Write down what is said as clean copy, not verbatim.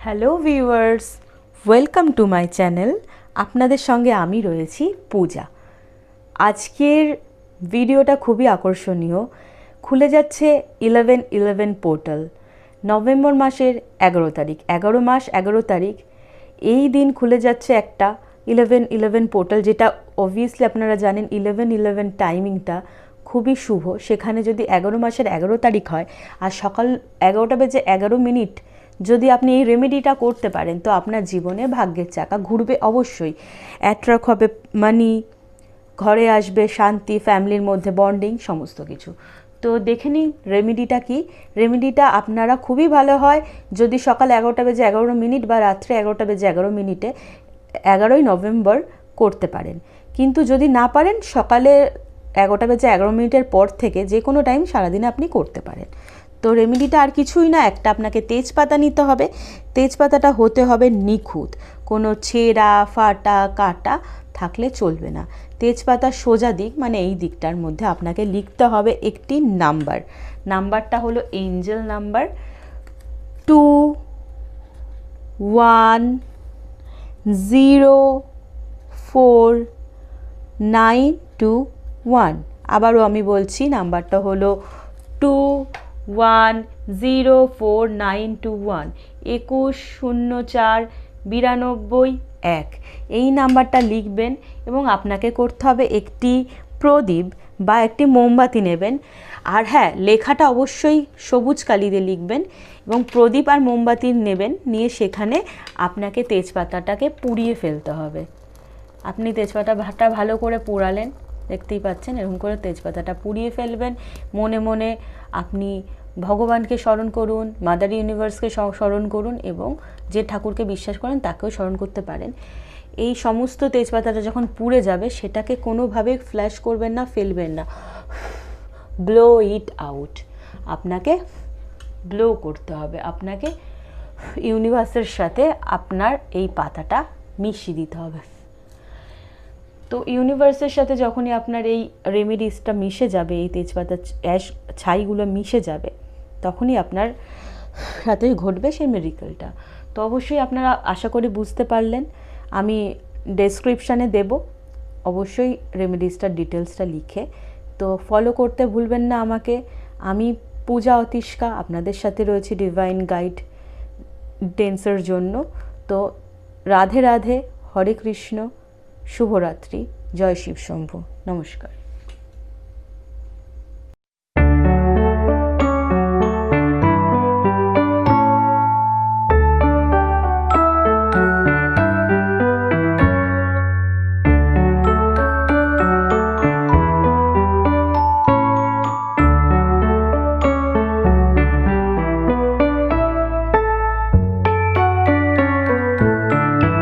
Hello viewers, welcome to my channel. আপনাদের সঙ্গে আমি রয়েছি পূজা। আজকের ভিডিওটা খুবই আকর্ষণীয়। খুলে যাচ্ছে 11/11 পোর্টাল। নভেম্বর মাসের 11 তারিখ, 11 মাস 11 তারিখ এই দিন খুলে যাচ্ছে একটা 11/11 পোর্টাল, যেটা অবভিয়াসলি আপনারা জানেন 11/11 টাইমিংটা খুবই শুভ। সেখানে যদি 11 মাসের 11 তারিখ হয় আর সকাল 11:11 যদি আপনি এই রেমেডিটা করতে পারেন, তো আপনার জীবনে ভাগ্যের চাকা ঘুরবে অবশ্যই। অ্যাট্রাক্ট হবে মানি, ঘরে আসবে শান্তি, ফ্যামিলির মধ্যে বন্ডিং, সমস্ত কিছু। তো দেখে নিন রেমেডিটা কি। রেমেডিটা আপনারা খুবই ভালো হয় যদি সকাল 11:11 বা রাত্রে 11:11 11ই নভেম্বর করতে পারেন। কিন্তু যদি না পারেন, সকালে 11:11 পর থেকে যে কোনো টাইম সারাদিনে আপনি করতে পারেন। তো রেমেডিটা আর কিছুই না, একটা আপনাকে তেজপাতা নিতে হবে। তেজপাতাটা হতে হবে নিখুঁত, কোনো ছেঁড়া ফাটা কাটা থাকলে চলবে না। তেজপাতার সোজা দিক মানে এই দিকটার মধ্যে আপনাকে লিখতে হবে একটি নাম্বারটা হলো এঞ্জেল নাম্বার 210491। আবারও আমি বলছি, নাম্বারটা হলো 210491, 21049291। এই নাম্বারটা লিখবেন এবং আপনাকে করতে হবে একটি প্রদীপ বা একটি মোমবাতি নেবেন। আর হ্যাঁ, লেখাটা অবশ্যই সবুজ কালি দিয়ে লিখবেন এবং প্রদীপ আর মোমবাতি নেবেন, নিয়ে সেখানে আপনাকে তেজপাতাটাকে পুড়িয়ে ফেলতে হবে। আপনি তেজপাতাটা ভালো করে পোড়ালেন, দেখতেই পাচ্ছেন এরকম করে তেজপাতাটা পুড়িয়ে ফেলবেন। মনে মনে আপনি ভগবানকে স্মরণ করুন, মাদার ইউনিভার্সকে স্মরণ করুন এবং যে ঠাকুরকে বিশ্বাস করেন তাকেও স্মরণ করতে পারেন। এই সমস্ত তেজপাতাটা যখন পুড়ে যাবে, সেটাকে কোনোভাবে ফ্ল্যাশ করবেন না, ফেলবেন না, ব্লো ইট আউট। আপনাকে ব্লো করতে হবে, আপনাকে ইউনিভার্সের সাথে আপনার এই পাতাটা মিশিয়ে দিতে হবে। তো ইউনিভার্সের সাথে যখনই আপনার এই রেমেডিসটা মিশে যাবে, এই তেজপাতা অ্যাশ ছাইগুলো মিশে যাবে, তখনই আপনার সাথে ঘটবে সেই মিরাকলটা। তো অবশ্যই আপনারা আশা করি বুঝতে পারলেন। আমি ডেসক্রিপশানে দেব অবশ্যই রেমেডিসটার ডিটেলসটা লিখে। তো ফলো করতে ভুলবেন না আমাকে। আমি পূজা অতিষ্কা, আপনাদের সাথে রয়েছে ডিভাইন গাইড ডেন্সের জন্য। তো রাধে রাধে, হরে কৃষ্ণ, শুভরাত্রি, জয় শিব শম্ভু, নমস্কার।